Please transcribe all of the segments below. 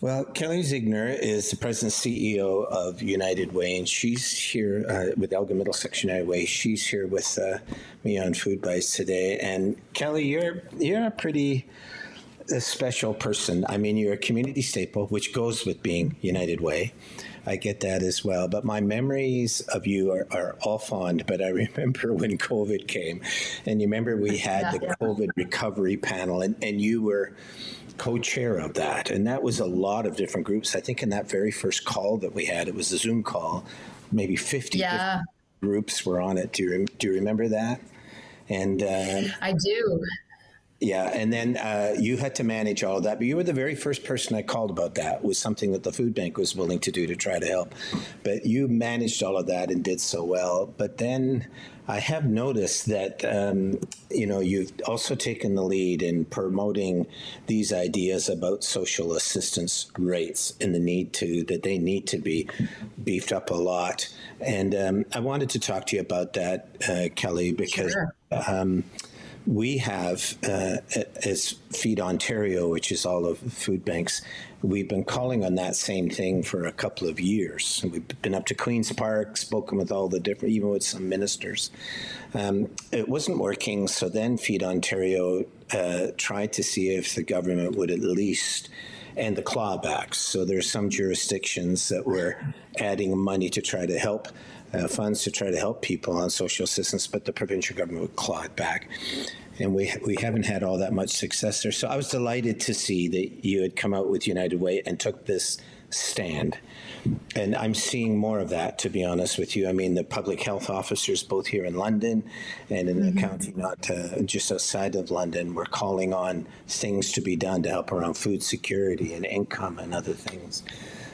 Well, Kelly Ziegner is the president and CEO of United Way, and she's here with Elgin Middlesex United Way. She's here with me on Food Bites today. And Kelly, you're a pretty special person. I mean, you're a community staple, which goes with being United Way. I get that as well. But my memories of you are all fond. But I remember when COVID came, and you remember we had the COVID recovery panel, and you were co-chair of that. And that was a lot of different groups. I think in that very first call that we had, it was a Zoom call, maybe 50 different groups were on it. Do you remember that? And I do. Yeah, and then you had to manage all of that, but you were the very first person I called about that. It was something that the food bank was willing to do to try to help. But you managed all of that and did so well. But then I have noticed that, you've also taken the lead in promoting these ideas about social assistance rates and that they need to be beefed up a lot. And I wanted to talk to you about that, Kelly, because we have, as Feed Ontario, which is all of food banks, we've been calling on that same thing for a couple of years. We've been up to Queen's Park, spoken with all the different, even with some ministers. It wasn't working, so then Feed Ontario tried to see if the government would at least end the clawbacks. So there's some jurisdictions that were adding money to try to help funds to try to help people on social assistance, but the provincial government would claw it back. And we haven't had all that much success there. So I was delighted to see that you had come out with United Way and took this stand. And I'm seeing more of that, to be honest with you. I mean, the public health officers, both here in London and in the county not just outside of London, were calling on things to be done to help around food security and income and other things.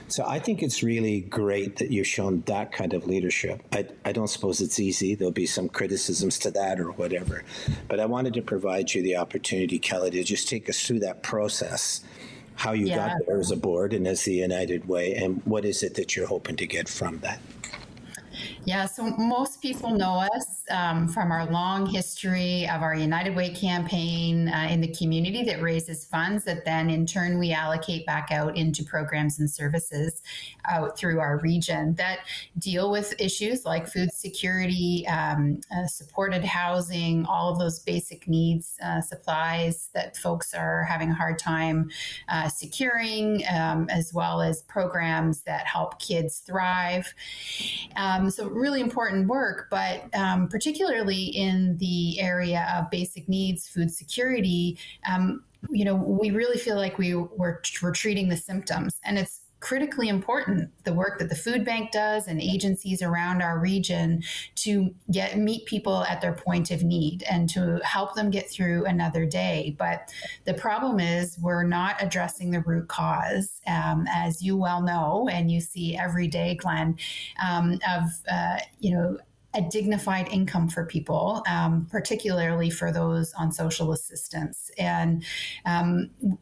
So I think it's really great that you've shown that kind of leadership. I don't suppose it's easy. There'll be some criticisms to that or whatever. But I wanted to provide you the opportunity, Kelly, to just take us through that process, how you got there as a board and as the United Way, and what is it that you're hoping to get from that? Yeah, so most people know us from our long history of our United Way campaign in the community that raises funds that then in turn we allocate back out into programs and services out through our region that deal with issues like food security, supported housing, all of those basic needs, supplies that folks are having a hard time securing, as well as programs that help kids thrive. So really important work, but particularly in the area of basic needs, food security, we really feel like we're treating the symptoms, and it's critically important, the work that the food bank does and agencies around our region to meet people at their point of need and to help them get through another day. But the problem is we're not addressing the root cause, as you well know, and you see every day, Glen, a dignified income for people, particularly for those on social assistance. And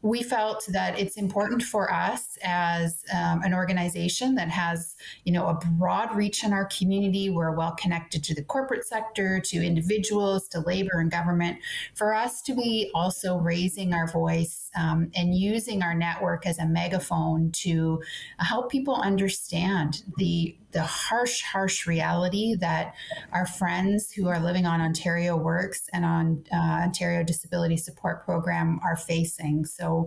we felt that it's important for us as an organization that has, a broad reach in our community. We're well connected to the corporate sector, to individuals, to labor and government, for us to be also raising our voice and using our network as a megaphone to help people understand the harsh reality that our friends who are living on Ontario Works and on Ontario Disability Support Program are facing. So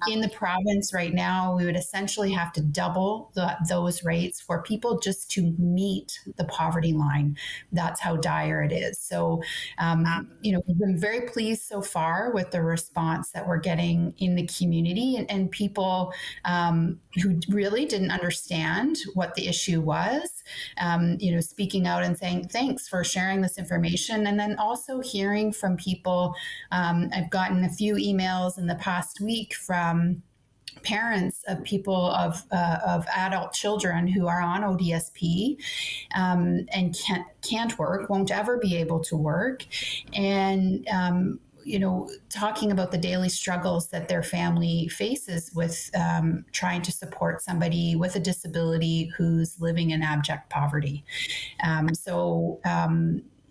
in the province right now, we would essentially have to double those rates for people just to meet the poverty line. That's how dire it is. So, we've been very pleased so far with the response that we're getting in the community and people who really didn't understand what the issue was, speaking out and saying, thanks for sharing this information. And then also hearing from people. I've gotten a few emails in the past week from parents of people of adult children who are on ODSP and can't work, won't ever be able to work. And talking about the daily struggles that their family faces with trying to support somebody with a disability who's living in abject poverty.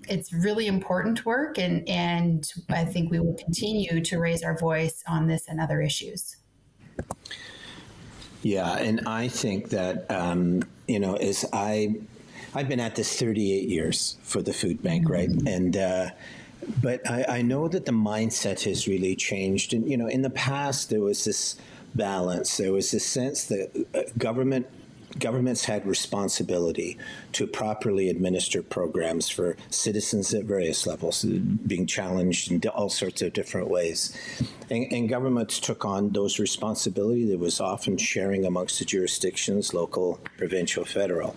It's really important work, and I think we will continue to raise our voice on this and other issues. Yeah, and I think that as I've been at this 38 years for the food bank, right? And but I know that the mindset has really changed. And in the past there was this balance. There was this sense that governments had responsibility to properly administer programs for citizens at various levels, being challenged in all sorts of different ways. And governments took on those responsibilities. There was often sharing amongst the jurisdictions, local, provincial, federal.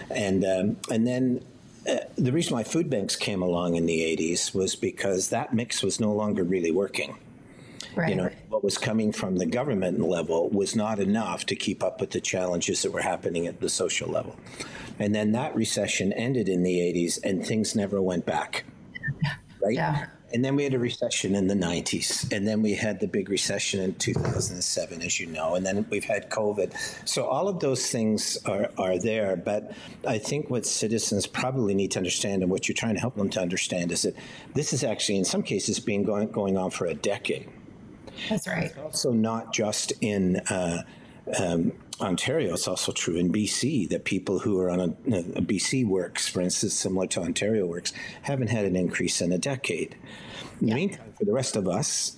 And then the reason why food banks came along in the 80s was because that mix was no longer really working. Right. What was coming from the government level was not enough to keep up with the challenges that were happening at the social level. And then that recession ended in the 80s and things never went back. Right? Yeah. And then we had a recession in the 90s. And then we had the big recession in 2007, as you know. And then we've had COVID. So all of those things are there. But I think what citizens probably need to understand, and what you're trying to help them to understand, is that this is actually, in some cases, been going on for a decade. That's right. It's also not just in Ontario. It's also true in BC that people who are on a BC Works, for instance, similar to Ontario Works, haven't had an increase in a decade. In the meantime, for the rest of us,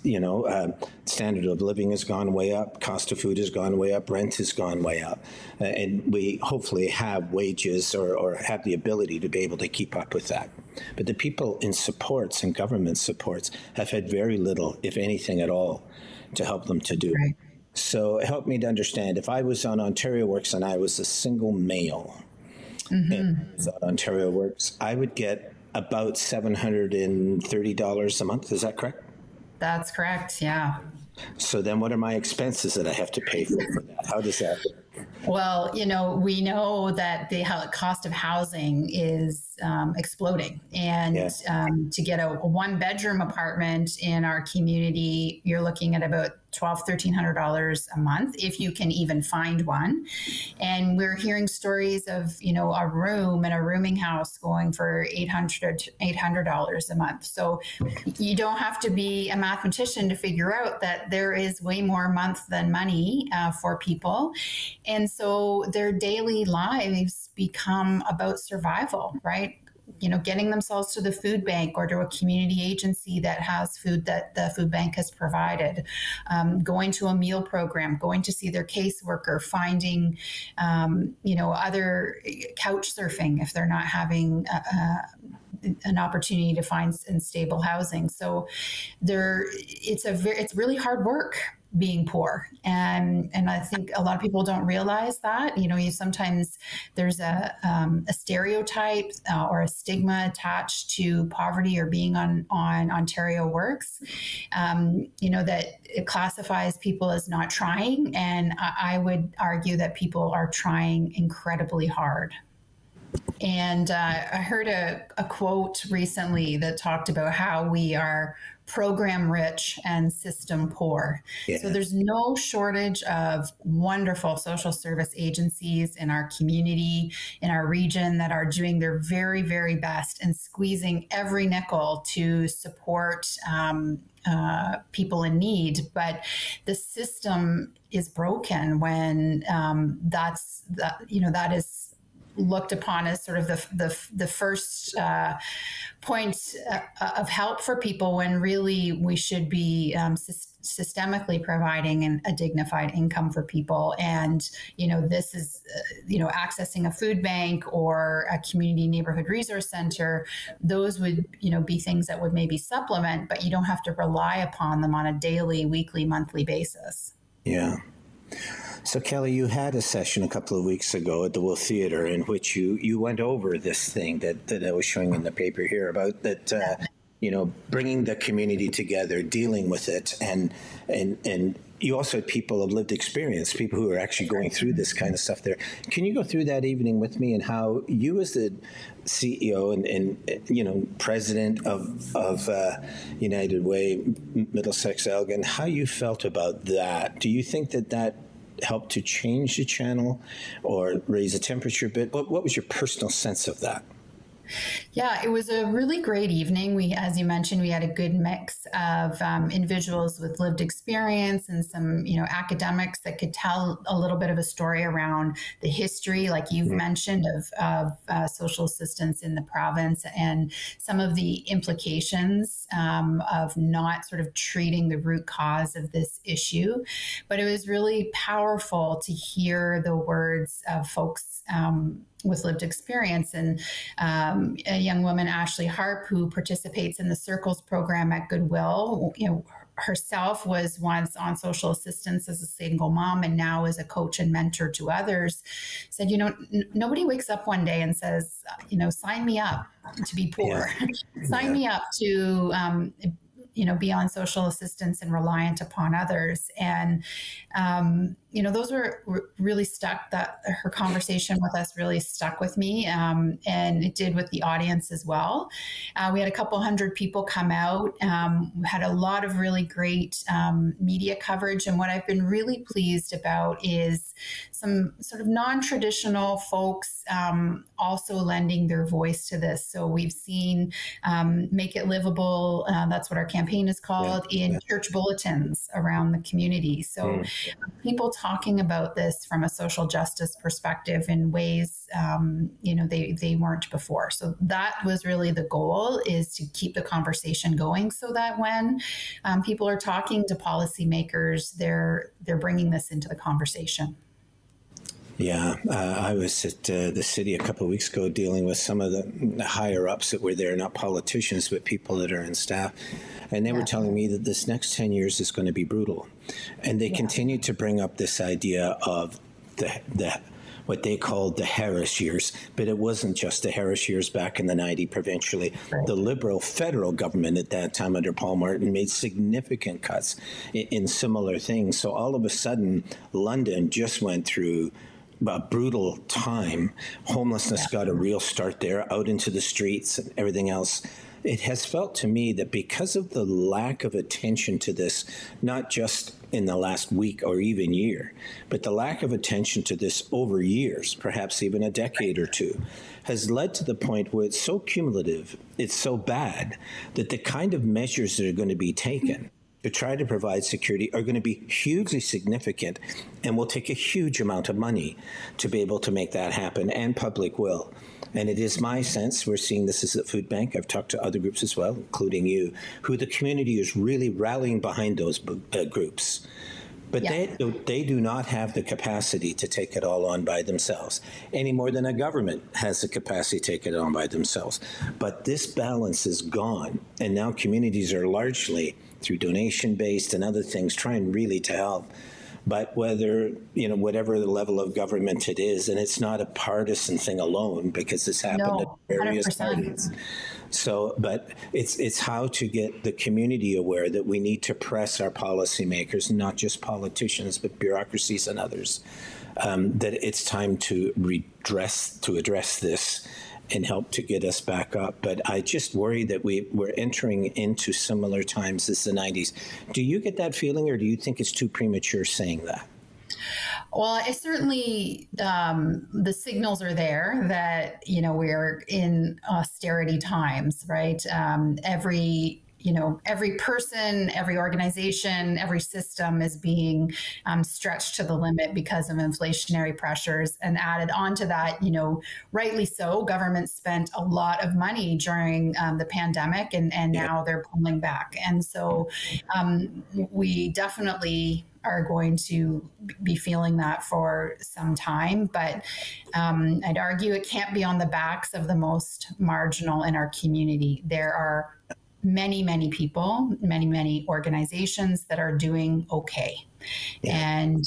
standard of living has gone way up, cost of food has gone way up, rent has gone way up, and we hopefully have wages or have the ability to be able to keep up with that. But the people in supports and government supports have had very little, if anything at all, to help them to do. Right. So it helped me to understand, if I was on Ontario Works and I was a single male and I was on Ontario Works, I would get about $730 a month. Is that correct? That's correct. Yeah. So then what are my expenses that I have to pay for that? How does that work? Well, we know that the cost of housing is exploding. And to get a one-bedroom apartment in our community, you're looking at about $1,200–1,300 a month, if you can even find one. And we're hearing stories of, a room in a rooming house going for $800 a month. So you don't have to be a mathematician to figure out that there is way more month than money for people. And so their daily lives become about survival, right? Getting themselves to the food bank or to a community agency that has food that the food bank has provided, going to a meal program, going to see their caseworker, finding, other couch surfing if they're not having an opportunity to find stable housing. So it's really hard work being poor. And I think a lot of people don't realize that. Sometimes there's a stereotype or a stigma attached to poverty or being on Ontario Works, that it classifies people as not trying. And I would argue that people are trying incredibly hard. And I heard a quote recently that talked about how we are program rich and system poor. Yeah. So there's no shortage of wonderful social service agencies in our community, in our region, that are doing their very, very best and squeezing every nickel to support people in need. But the system is broken when that is looked upon as sort of the first point of help for people, when really we should be systemically providing a dignified income for people. And this is accessing a food bank or a community neighborhood resource center. Those would be things that would maybe supplement, but you don't have to rely upon them on a daily, weekly, monthly basis. Yeah. So, Kelly, you had a session a couple of weeks ago at the Wolf Theatre in which you went over this thing that I was showing in the paper here about that, bringing the community together, dealing with it. And you also had people of lived experience, people who are actually going through this kind of stuff there. Can you go through that evening with me, and how you, as the CEO and president of United Way, Middlesex-London, how you felt about that? Do you think that helped to change the channel or raise the temperature a bit? What was your personal sense of that? Yeah, it was a really great evening. We, as you mentioned, we had a good mix of individuals with lived experience and some, academics that could tell a little bit of a story around the history, like you've mentioned, of social assistance in the province and some of the implications of not sort of treating the root cause of this issue. But it was really powerful to hear the words of folks with lived experience. And a young woman, Ashley Harp, who participates in the Circles program at Goodwill, herself was once on social assistance as a single mom and now is a coach and mentor to others, said, nobody wakes up one day and says, sign me up to be poor. Yeah. Sign me up to be on social assistance and reliant upon others. And, those were really stuck. That her conversation with us really stuck with me, and it did with the audience as well. We had a couple hundred people come out. We had a lot of really great media coverage. And what I've been really pleased about is some sort of non-traditional folks also lending their voice to this. So we've seen Make It Livable, that's what our campaign is called, in church bulletins around the community. So people talking about this from a social justice perspective in ways, they weren't before. So that was really the goal, is to keep the conversation going so that when people are talking to policymakers, they're bringing this into the conversation. Yeah, I was at the city a couple of weeks ago dealing with some of the higher ups that were there, not politicians, but people that are in staff. And they were telling me that this next 10 years is going to be brutal. And they continued to bring up this idea of the what they called the Harris years, but it wasn't just the Harris years back in the 90s provincially. Right. The Liberal federal government at that time under Paul Martin made significant cuts in similar things. So all of a sudden, London just went through a brutal time. Homelessness got a real start there, out into the streets and everything else. It has felt to me that because of the lack of attention to this, not just in the last week or even year, but the lack of attention to this over years, perhaps even a decade or two, has led to the point where it's so cumulative, it's so bad, that the kind of measures that are going to be taken to try to provide security are going to be hugely significant and will take a huge amount of money to be able to make that happen, and public will. And it is my sense, we're seeing this as a food bank, I've talked to other groups as well, including you, who the community is really rallying behind those groups. But they do not have the capacity to take it all on by themselves, any more than a government has the capacity to take it on by themselves. But this balance is gone, and now communities are largely, through donation-based and other things, trying really to help. But whether, whatever the level of government it is, and it's not a partisan thing alone, because this happened at various 100%. parties. So, but it's how to get the community aware that we need to press our policymakers, not just politicians, but bureaucracies and others, that it's time to address this and help to get us back up. But I just worry that we're entering into similar times as the 90s. Do you get that feeling, or do you think it's too premature saying that? Well, it certainly, the signals are there that, we're in austerity times, right? Every person, every organization, every system is being stretched to the limit because of inflationary pressures. And added on to that, rightly so, government spent a lot of money during the pandemic, and now they're pulling back. And so we definitely are going to be feeling that for some time. But I'd argue it can't be on the backs of the most marginal in our community. There are many, many people, many, many organizations that are doing okay. Yeah. And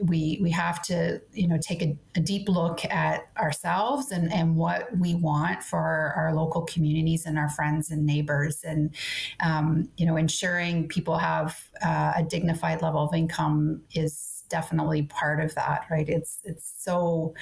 we have to, take a deep look at ourselves and what we want for our local communities and our friends and neighbors, and, ensuring people have a dignified level of income is definitely part of that, right? It's so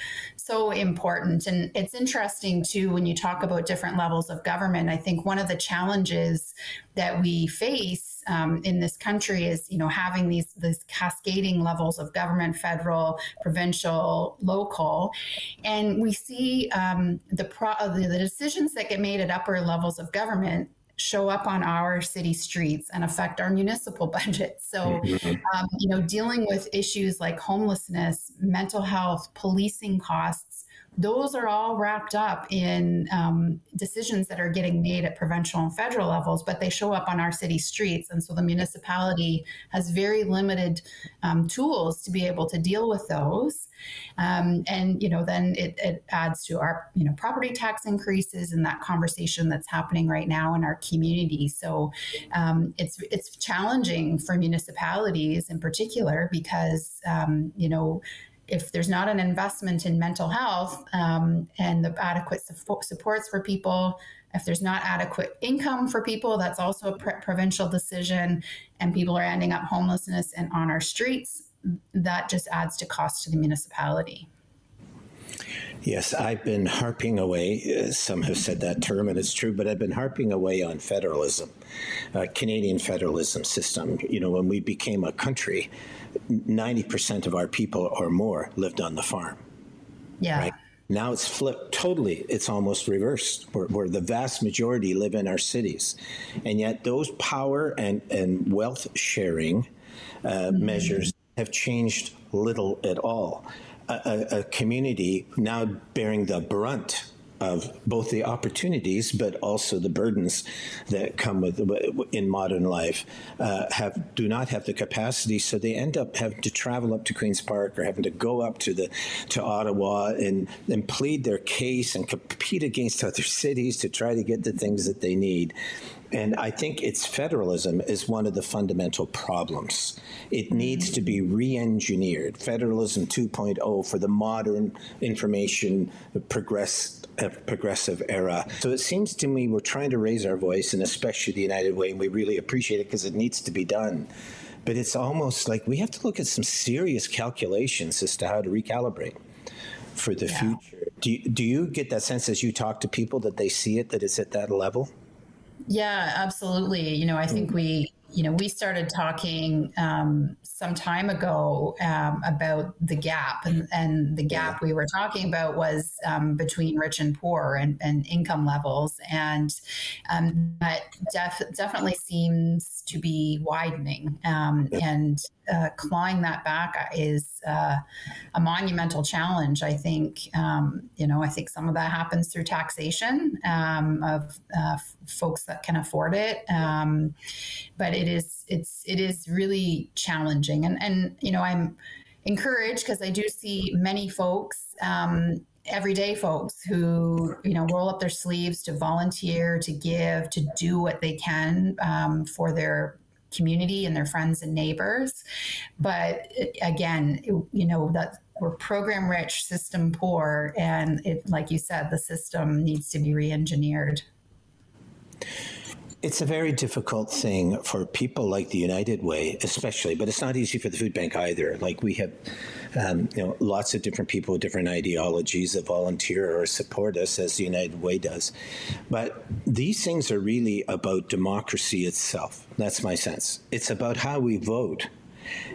important. And it's interesting too, when you talk about different levels of government, I think one of the challenges that we face in this country is, having these cascading levels of government, federal, provincial, local, and we see the decisions that get made at upper levels of government show up on our city streets and affect our municipal budget. So, dealing with issues like homelessness, mental health, policing costs, those are all wrapped up in decisions that are getting made at provincial and federal levels, but they show up on our city streets. And so the municipality has very limited tools to be able to deal with those. And, then it adds to our, property tax increases and that conversation that's happening right now in our community. So it's challenging for municipalities in particular because, if there's not an investment in mental health and the adequate supports for people, if there's not adequate income for people, that's also a provincial decision, and people are ending up homelessness and on our streets, that just adds to cost to the municipality. Yes, I've been harping away. Some have said that term, and it's true, but I've been harping away on federalism, Canadian federalism system. When we became a country, 90% of our people or more lived on the farm. Yeah. Right? Now it's flipped totally. It's almost reversed, where the vast majority live in our cities. And yet those power and wealth sharing measures have changed little at all. A community now bearing the brunt of both the opportunities but also the burdens that come with in modern life do not have the capacity, so they end up having to travel up to Queen's Park or having to go up to Ottawa and plead their case and compete against other cities to try to get the things that they need. And I think federalism is one of the fundamental problems. It needs to be re-engineered. Federalism 2.0 for the modern information progressive era. So it seems to me we're trying to raise our voice, and especially the United Way, and we really appreciate it because it needs to be done. But it's almost like we have to look at some serious calculations as to how to recalibrate for the future. Do you get that sense as you talk to people that they see it, that it's at that level? Yeah, absolutely. I think we started talking some time ago about the gap, and the gap we were talking about was between rich and poor and income levels, and that definitely seems to be widening, and clawing that back is a monumental challenge. I think I think some of that happens through taxation of folks that can afford it, but it is really challenging, and I'm encouraged because I do see many folks, everyday folks who roll up their sleeves to volunteer, to give, to do what they can for their community and their friends and neighbors. But again, that we're program rich, system poor, and like you said, the system needs to be re-engineered. It's a very difficult thing for people like the United Way, especially, but it's not easy for the food bank either. Like we have, lots of different people with different ideologies that volunteer or support us, as the United Way does. But these things are really about democracy itself. That's my sense. It's about how we vote.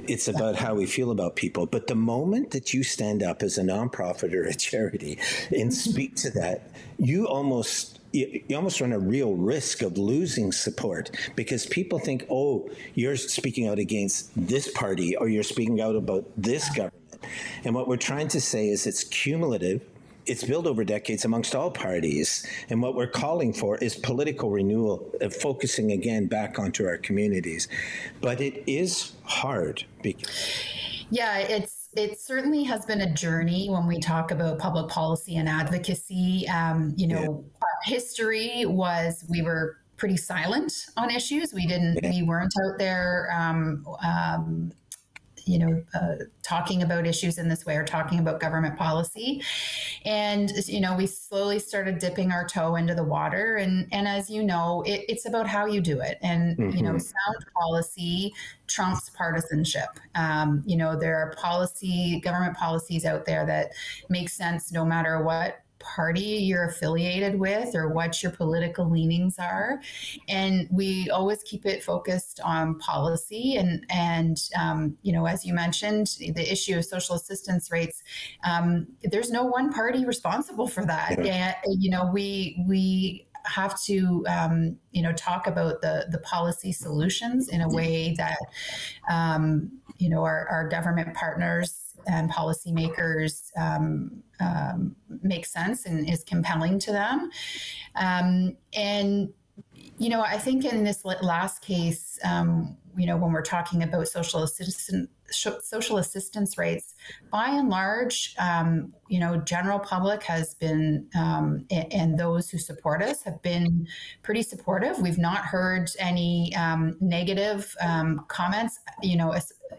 It's about how we feel about people. But the moment that you stand up as a nonprofit or a charity and speak to that, you almost run a real risk of losing support, because people think, oh, you're speaking out against this party or you're speaking out about this government. And what we're trying to say is it's cumulative. It's built over decades amongst all parties. And what we're calling for is political renewal, focusing again back onto our communities. But it is hard. Yeah, it certainly has been a journey when we talk about public policy and advocacy. Our history was we were pretty silent on issues. We weren't out there talking about issues in this way or talking about government policy. And, we slowly started dipping our toe into the water. And as you know, it's about how you do it. And, sound policy trumps partisanship. There are government policies out there that make sense no matter what party you're affiliated with or what your political leanings are. And we always keep it focused on policy. And as you mentioned, the issue of social assistance rates, there's no one party responsible for that. Yeah. And, we have to, talk about the policy solutions in a way that, our government partners and policymakers make sense and is compelling to them. I think in this last case, when we're talking about social assistance rates, by and large, general public has been, and those who support us have been pretty supportive. We've not heard any negative comments,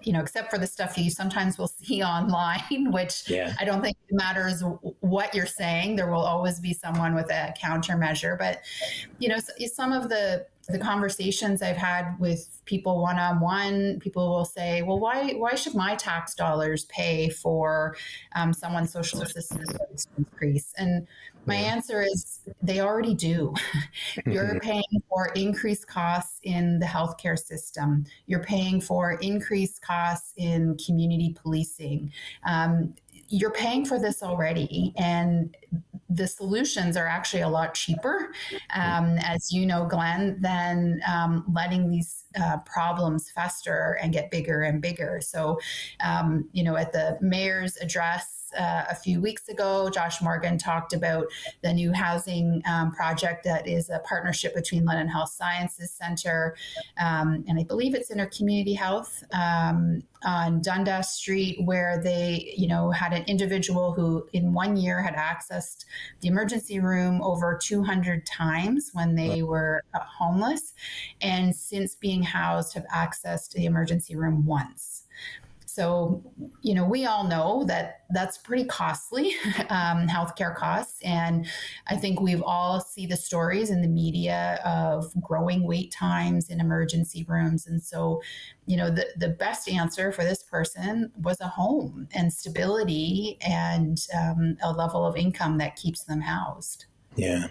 except for the stuff you sometimes will see online, which I don't think it matters what you're saying. There will always be someone with a countermeasure. But, some of the conversations I've had with people one-on-one, people will say, well, why should my tax dollars pay for someone's social assistance increase? And my answer is they already do. You're paying for increased costs in the healthcare system. You're paying for increased costs in community policing. You're paying for this already. And the solutions are actually a lot cheaper, as you know, Glen, than letting these problems fester and get bigger and bigger. So, at the mayor's address a few weeks ago, Josh Morgan talked about the new housing project that is a partnership between London Health Sciences Centre and I believe it's Inner Community Health on Dundas Street, where they, had an individual who in 1 year had accessed the emergency room over 200 times when they were homeless, and since being housed have accessed the emergency room once. So, we all know that that's pretty costly, healthcare costs. And I think we've all seen the stories in the media of growing wait times in emergency rooms. And so, the best answer for this person was a home and stability and a level of income that keeps them housed. Yeah.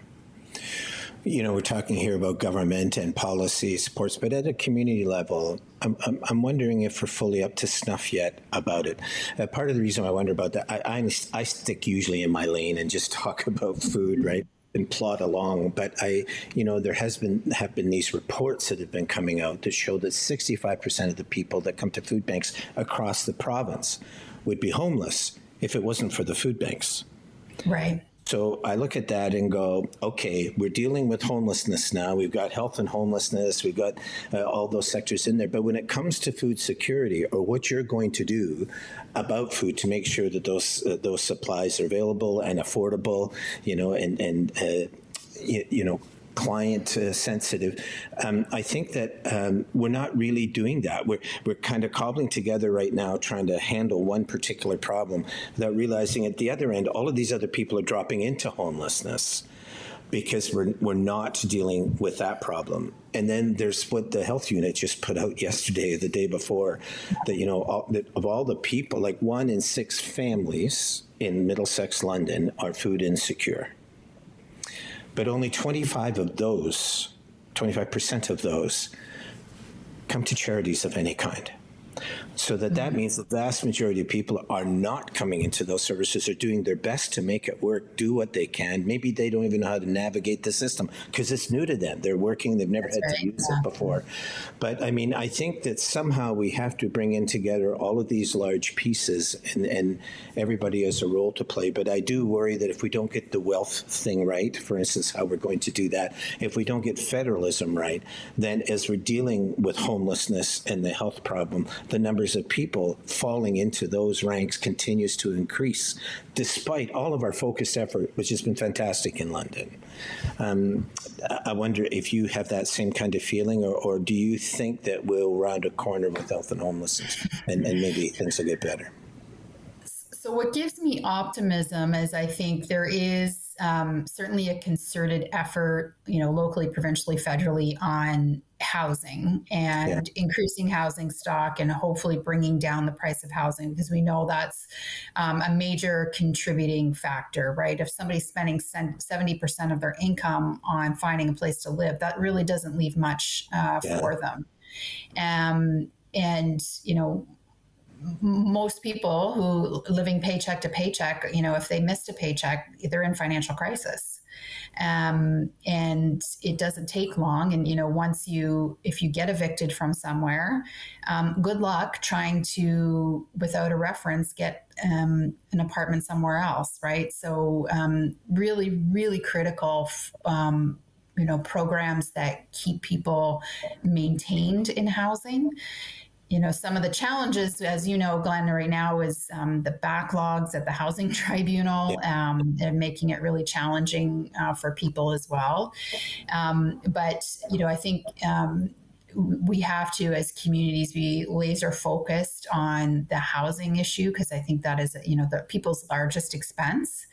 We're talking here about government and policy supports, but at a community level, I'm wondering if we're fully up to snuff yet about it. Part of the reason I wonder about that, I stick usually in my lane and just talk about food, right? And plod along. But there have been these reports that have been coming out that show that 65% of the people that come to food banks across the province would be homeless if it wasn't for the food banks. Right. So I look at that and go, okay, we're dealing with homelessness now. We've got health and homelessness. We've got all those sectors in there. But when it comes to food security, or what you're going to do about food to make sure that those supplies are available and affordable, client sensitive. I think that we're not really doing that. We're kind of cobbling together right now, trying to handle one particular problem without realizing at the other end, all of these other people are dropping into homelessness because we're not dealing with that problem. And then there's what the health unit just put out yesterday, or the day before, that of all the people, like 1 in 6 families in Middlesex-London are food insecure. But only 25% of those come to charities of any kind. So that means the vast majority of people are not coming into those services, are doing their best to make it work, do what they can. Maybe they don't even know how to navigate the system because it's new to them. They're working, they've never had to use it before. But I think that somehow we have to bring in together all of these large pieces, and everybody has a role to play. But I do worry that if we don't get the wealth thing right, for instance, how we're going to do that, if we don't get federalism right, then as we're dealing with homelessness and the health problem, the numbers of people falling into those ranks continues to increase, despite all of our focused effort, which has been fantastic in London. I wonder if you have that same kind of feeling, or do you think that we'll round a corner with health and homelessness and maybe things will get better? So what gives me optimism is I think there is certainly a concerted effort, locally, provincially, federally on housing and increasing housing stock and hopefully bringing down the price of housing, because we know that's a major contributing factor, right? If somebody's spending 70% of their income on finding a place to live, that really doesn't leave much for them. And, you know, most people who living paycheck to paycheck, you know, if they missed a paycheck, they're in financial crisis. And it doesn't take long. And, you know, if you get evicted from somewhere, good luck trying to, without a reference, get an apartment somewhere else, right? So really, really critical, you know, programs that keep people maintained in housing. You know, some of the challenges, as you know, Glen, right now is the backlogs at the housing tribunal and making it really challenging for people as well. But, you know, I think we have to, as communities, be laser focused on the housing issue, because I think that is, you know, the people's largest expense.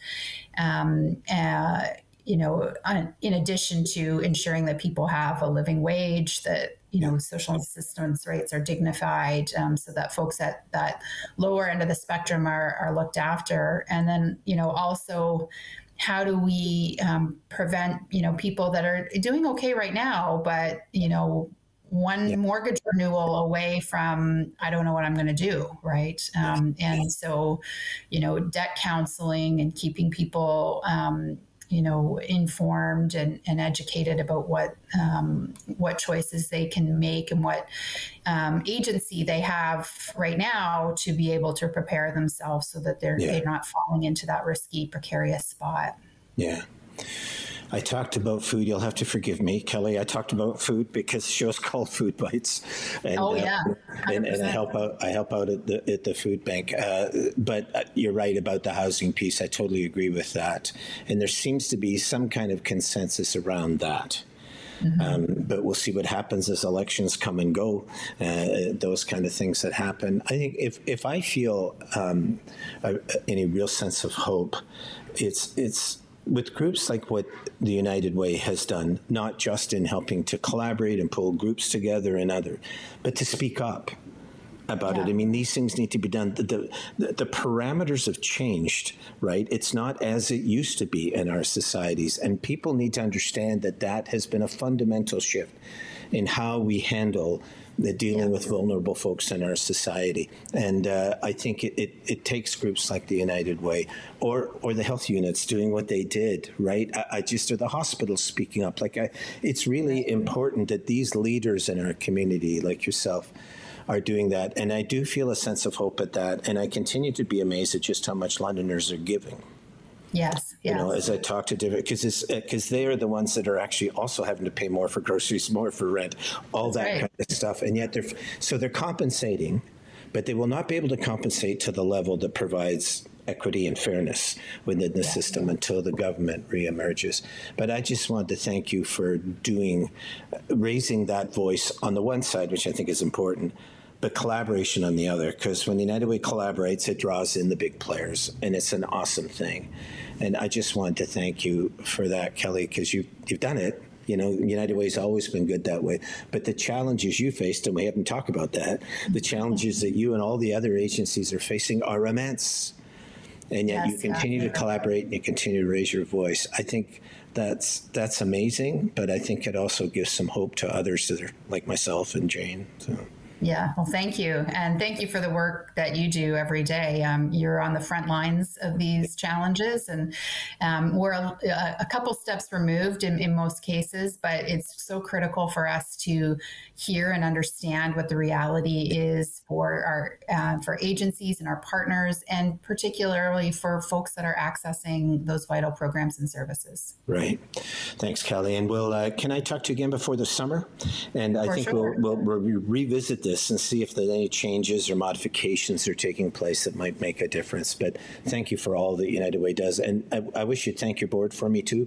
You know, in addition to ensuring that people have a living wage, that, you know, social assistance rates are dignified, so that folks at that lower end of the spectrum are looked after. And then, you know, also, how do we prevent, you know, people that are doing okay right now, but, you know, one mortgage renewal away from, I don't know what I'm going to do, right? And so, you know, debt counseling and keeping people you know, informed and educated about what choices they can make and what agency they have right now to be able to prepare themselves so that they're not falling into that risky, precarious spot. Yeah. I talked about food. You'll have to forgive me, Kelly. I talked about food because the show's called Food Bites. And, and I help out at the food bank. But you're right about the housing piece. I totally agree with that. And there seems to be some kind of consensus around that. But we'll see what happens as elections come and go, those kind of things that happen. I think if I feel any real sense of hope, it's with groups like what the United Way has done, not just in helping to collaborate and pull groups together and other, but to speak up about it. I mean, these things need to be done. The parameters have changed, right? It's not as it used to be in our societies, and people need to understand that that has been a fundamental shift in how we handle the dealing with vulnerable folks in our society. And I think it takes groups like the United Way or the health units doing what they did, right? Or the hospitals speaking up. It's really important that these leaders in our community, like yourself, are doing that. And I do feel a sense of hope at that. And I continue to be amazed at just how much Londoners are giving. Yes. You know, as I talk to different, because they are the ones that are actually also having to pay more for groceries, more for rent, all that kind of stuff. And yet they're compensating, but they will not be able to compensate to the level that provides equity and fairness within the system until the government reemerges. But I just wanted to thank you for raising that voice on the one side, which I think is important, but collaboration on the other, because when the United Way collaborates, it draws in the big players, and it's an awesome thing. And I just wanted to thank you for that, Kelly, because you've done it. You know, United Way's always been good that way. But the challenges you faced, and we haven't talked about that, the challenges that you and all the other agencies are facing are immense. And yet you continue to collaborate and you continue to raise your voice. I think that's amazing, but I think it also gives some hope to others that are like myself and Jane. So. Yeah, well, thank you. And thank you for the work that you do every day. You're on the front lines of these challenges, and we're a couple steps removed in most cases, but it's so critical for us to hear and understand what the reality is for for agencies and our partners, and particularly for folks that are accessing those vital programs and services. Right. Thanks, Kelly. And can I talk to you again before the summer? And I think we'll revisit this and see if there's any changes or modifications are taking place that might make a difference. But thank you for all that United Way does. And I wish you'd thank your board for me, too.